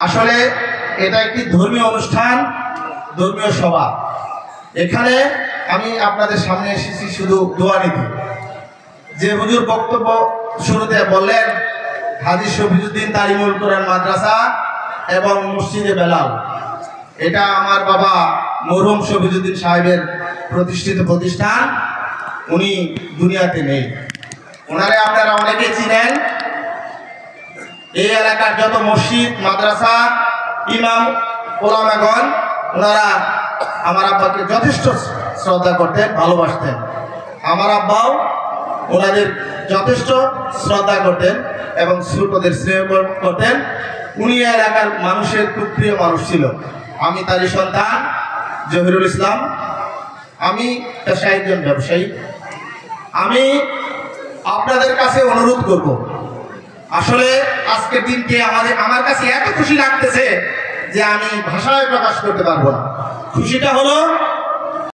আসলে এটা একটি ধর্মীয় অনুষ্ঠান, ধর্মীয় সভা। এখানে আমি আপনাদের সামনে এসেছি শুধু দোয়া নিতে। যে হুজুর বক্তব্য শুরুতে বললেন হাজী শফিউদ্দিন তালিমুল কোরআন মাদ্রাসা এবং মসজিদে বেলাল, এটা আমার বাবা মরহুম শফিউদ্দিন সাহেবের প্রতিষ্ঠিত প্রতিষ্ঠান। উনি দুনিয়াতে নেই, ওনারে আপনারা অনেকে চিনেন। এই এলাকার যত মসজিদ, মাদ্রাসা, ইমাম, ওলামাগণ, ওনারা আমার আব্বাকে যথেষ্ট শ্রদ্ধা করতেন, ভালোবাসতেন। আমার আব্বাও ওনাদের যথেষ্ট শ্রদ্ধা করতেন এবং ছোটদের স্নেহ করতেন। উনি এলাকার মানুষের খুব প্রিয় মানুষ ছিল। আমি তারই সন্তান জহিরুল ইসলাম। আমি পেশায় একজন ব্যবসায়ী। আমি আপনাদের কাছে অনুরোধ করব, আসলে আজকের দিনকে আমার কাছে এত খুশি লাগতেছে যে আমি ভাষায় প্রকাশ করতে পারবো না। খুশিটা হলো